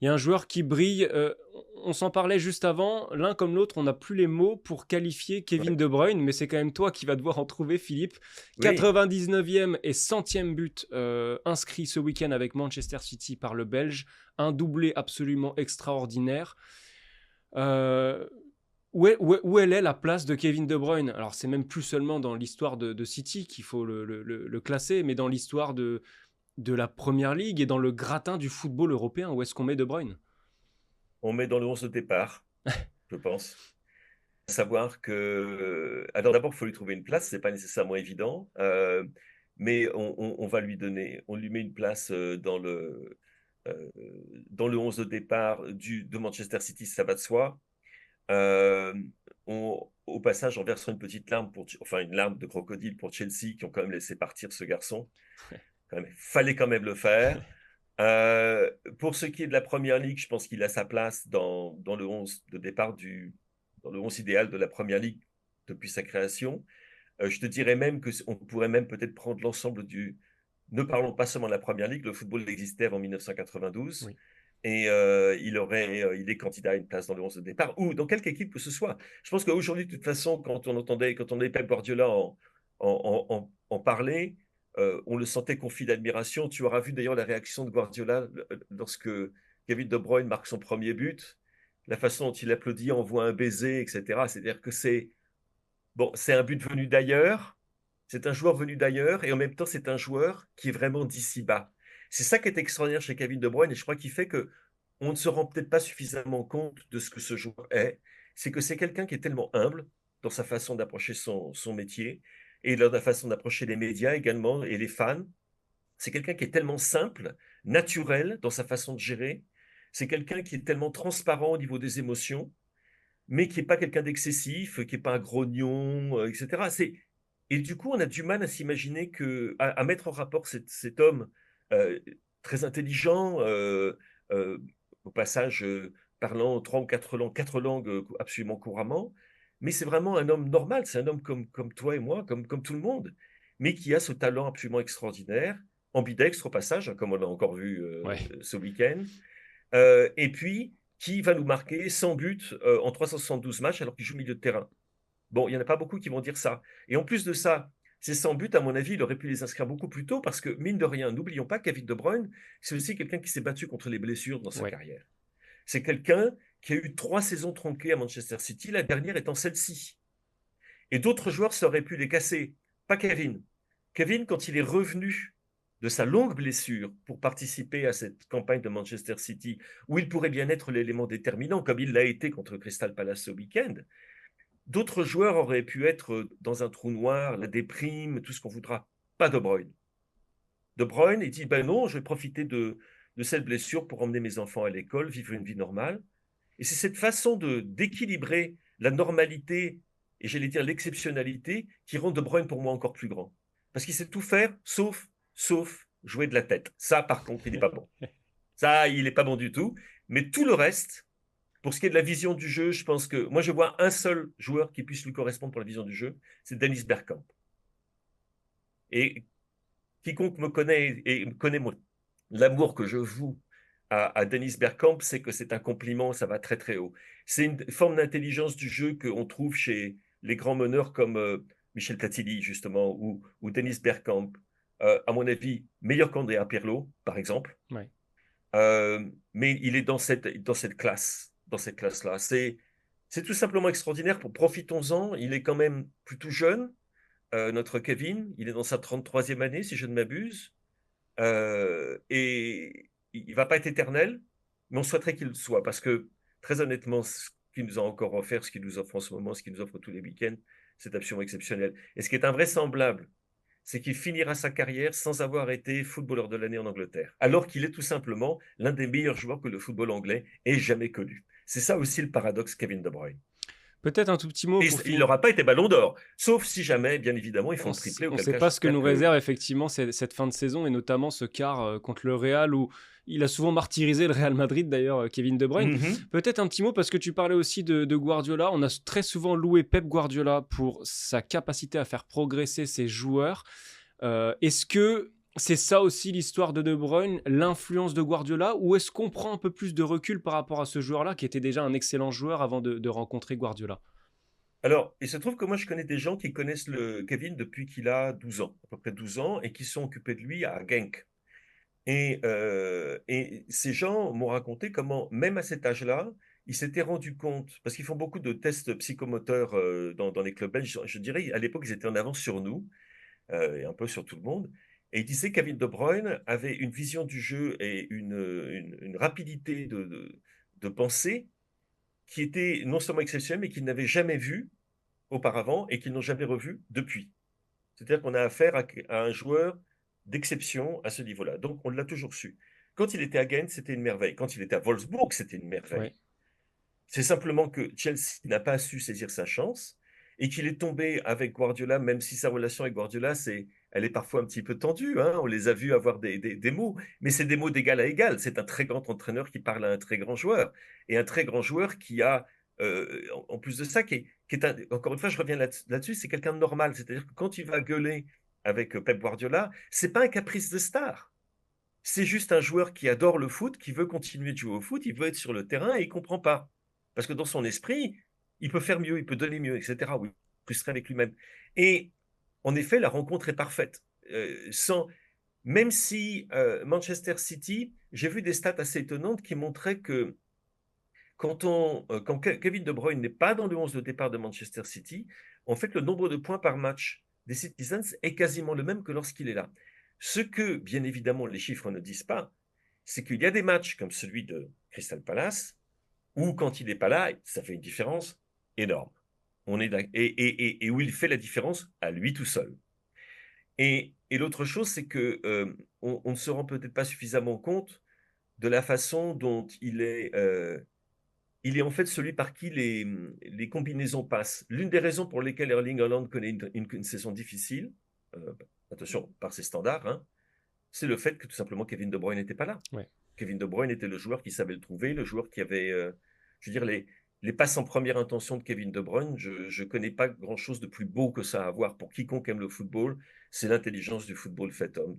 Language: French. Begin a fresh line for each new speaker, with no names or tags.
Il y a un joueur qui brille. On s'en parlait juste avant. L'un comme l'autre, on n'a plus les mots pour qualifier Kevin
Ouais.
De Bruyne, mais c'est quand même toi qui vas devoir en trouver, Philippe.
Oui,
99e et 100e but inscrit ce week-end avec Manchester City par le Belge. Un doublé absolument extraordinaire. Euh, où elle est la place de Kevin De Bruyne? Alors, c'est même plus seulement dans l'histoire de City qu'il faut le classer, mais dans l'histoire de la Première Ligue et dans le gratin du football européen. Où est-ce qu'on met De Bruyne?
on met dans le 11 de départ, je pense. Savoir que, alors d'abord, il faut lui trouver une place, c'est pas nécessairement évident, mais on va lui donner, on lui met une place euh, dans le 11 de départ de Manchester City, ça va de soi. Euh, Au passage, on versera une petite larme enfin une larme de crocodile pour Chelsea qui ont quand même laissé partir ce garçon. Quand même, fallait quand même le faire. Euh, pour ce qui est de la première ligue, je pense qu'il a sa place dans le 11 de départ dans le 11 idéal de la première ligue depuis sa création. Je te dirais même que on pourrait même peut-être prendre l'ensemble ne parlons pas seulement de la première ligue, le football existait avant 1992
Oui.
et il est candidat à une place dans le 11 de départ ou dans quelque équipe que ce soit. Je pense qu'aujourd'hui, de toute façon, quand on entendait Pep Guardiola en parler, on le sentait confit d'admiration. Tu auras vu d'ailleurs la réaction de Guardiola lorsque Kevin De Bruyne marque son premier but, la façon dont il applaudit, envoie un baiser, etc. C'est-à-dire que c'est un but venu d'ailleurs, c'est un joueur venu d'ailleurs, et en même temps, c'est un joueur qui est vraiment d'ici bas. C'est ça qui est extraordinaire chez Kevin De Bruyne, et je crois qu'il fait que on ne se rend peut-être pas suffisamment compte de ce que ce joueur est. C'est que c'est quelqu'un qui est tellement humble dans sa façon d'approcher son métier, et dans la façon d'approcher les médias également, et les fans. C'est quelqu'un qui est tellement simple, naturel dans sa façon de gérer. C'est quelqu'un qui est tellement transparent au niveau des émotions mais qui n'est pas quelqu'un d'excessif, qui n'est pas un grognon, etc. Et du coup, on a du mal à s'imaginer à mettre en rapport cet homme euh, très intelligent, euh, au passage parlant trois ou quatre langues absolument couramment, mais c'est vraiment un homme normal, c'est un homme comme toi et moi, comme tout le monde, mais qui a ce talent absolument extraordinaire, ambidextre au passage, hein, comme on l'a encore vu
Ouais.
ce week-end, et puis qui va nous marquer 100 buts en 372 matchs alors qu'il joue milieu de terrain. Bon, il n'y en a pas beaucoup qui vont dire ça. Et en plus de ça, ces 100 buts, à mon avis, il aurait pu les inscrire beaucoup plus tôt parce que, mine de rien, n'oublions pas qu'David De Bruyne, c'est aussi quelqu'un qui s'est battu contre les blessures dans sa
Ouais.
carrière. C'est quelqu'un qui a eu 3 saisons tronquées à Manchester City, la dernière étant celle-ci. Et d'autres joueurs auraient pu les casser. Pas Kevin. Kevin, quand il est revenu de sa longue blessure pour participer à cette campagne de Manchester City, où il pourrait bien être l'élément déterminant, comme il l'a été contre Crystal Palace ce week-end, d'autres joueurs auraient pu être dans un trou noir, la déprime, tout ce qu'on voudra. Pas De Bruyne. De Bruyne, il dit, ben non, je vais profiter de cette blessure pour emmener mes enfants à l'école, vivre une vie normale. Et c'est cette façon d'équilibrer la normalité et j'allais dire l'exceptionnalité qui rend De Bruyne pour moi encore plus grand. Parce qu'il sait tout faire sauf jouer de la tête. Ça, par contre, il n'est pas bon. Ça, il n'est pas bon du tout. Mais tout le reste, pour ce qui est de la vision du jeu, je pense que moi, je vois un seul joueur qui puisse lui correspondre pour la vision du jeu, c'est Dennis Bergkamp. Et quiconque me connaît et me connaît l'amour que je voue à Dennis Bergkamp, c'est que c'est un compliment, ça va très très haut. C'est une forme d'intelligence du jeu qu'on trouve chez les grands meneurs comme Michel Platini, justement, ou Dennis Bergkamp. À mon avis, meilleur qu'Andrea Pirlo, par exemple.
Ouais.
Mais il est dans cette classe-là. C'est tout simplement extraordinaire. Profitons-en. Il est quand même plutôt jeune, notre Kevin. Il est dans sa 33e année, si je ne m'abuse. Et il ne va pas être éternel, mais on souhaiterait qu'il le soit, parce que très honnêtement, ce qu'il nous a encore offert, ce qu'il nous offre en ce moment, ce qu'il nous offre tous les week-ends, c'est absolument exceptionnel. Et ce qui est invraisemblable, c'est qu'il finira sa carrière sans avoir été footballeur de l'année en Angleterre, alors qu'il est tout simplement l'un des meilleurs joueurs que le football anglais ait jamais connu. C'est ça aussi le paradoxe Kevin De Bruyne.
Peut-être un tout petit mot
Et
pour
il
finir.
n'aura pas été ballon d'or, sauf si jamais, bien évidemment, ils font
On
le triplé,
ne
auquel
sait
cas
pas ce que
j'espère
nous
que
réserve effectivement cette fin de saison et notamment ce quart contre le Real où il a souvent martyrisé le Real Madrid d'ailleurs, Kevin De Bruyne.
Mhm.
Peut-être un petit mot parce que tu parlais aussi de Guardiola. On a très souvent loué Pep Guardiola pour sa capacité à faire progresser ses joueurs. Est-ce que c'est ça aussi l'histoire de Bruyne, l'influence de Guardiola? Ou est-ce qu'on prend un peu plus de recul par rapport à ce joueur-là, qui était déjà un excellent joueur avant de rencontrer Guardiola?
Alors, il se trouve que moi, je connais des gens qui connaissent le Kevin depuis qu'il a 12 ans, à peu près 12 ans, et qui sont occupés de lui à Genk. Et ces gens m'ont raconté comment, même à cet âge-là, ils s'étaient rendus compte, parce qu'ils font beaucoup de tests psychomoteurs dans les clubs belges, je dirais, à l'époque, ils étaient en avance sur nous, et un peu sur tout le monde. Et ils disaient que Kevin De Bruyne avait une vision du jeu et une rapidité de pensée qui était non seulement exceptionnelle, mais qu'ils n'avaient jamais vue auparavant et qu'ils n'ont jamais revu depuis. C'est-à-dire qu'on a affaire à un joueur d'exception à ce niveau-là. Donc, on l'a toujours su. Quand il était à Gent, c'était une merveille. Quand il était à Wolfsburg, c'était une
Ouais.
merveille. C'est simplement que Chelsea n'a pas su saisir sa chance et qu'il est tombé avec Guardiola, même si sa relation avec Guardiola, elle est parfois un petit peu tendue, hein. On les a vus avoir des mots, mais c'est des mots d'égal à égal. C'est un très grand entraîneur qui parle à un très grand joueur. Et un très grand joueur qui a, en plus de ça, encore une fois, je reviens là-dessus, c'est quelqu'un de normal. C'est-à-dire que quand il va gueuler avec Pep Guardiola, c'est pas un caprice de star. C'est juste un joueur qui adore le foot, qui veut continuer de jouer au foot, il veut être sur le terrain et il comprend pas. Parce que dans son esprit, il peut faire mieux, il peut donner mieux, etc. Oui, frustré avec lui-même. Et en effet, la rencontre est parfaite. Même si Manchester City, j'ai vu des stats assez étonnantes qui montraient que quand Kevin De Bruyne n'est pas dans le 11 de départ de Manchester City, en fait, le nombre de points par match des Citizens est quasiment le même que lorsqu'il est là. Ce que, bien évidemment, les chiffres ne disent pas, c'est qu'il y a des matchs comme celui de Crystal Palace, où quand il n'est pas là, ça fait une différence énorme. Et où il fait la différence à lui tout seul. Et l'autre chose, c'est que on ne se rend peut-être pas suffisamment compte de la façon dont il est en fait celui par qui les combinaisons passent. L'une des raisons pour lesquelles Erling Haaland connaît une saison difficile, euh, attention, par ses standards, hein, c'est le fait que tout simplement Kevin De Bruyne n'était pas là.
Ouais.
Kevin De Bruyne était le joueur qui savait le trouver, le joueur qui avait, je veux dire, les passes en première intention de Kevin De Bruyne, je ne connais pas grand-chose de plus beau que ça à voir pour quiconque aime le football. C'est l'intelligence du football fait homme.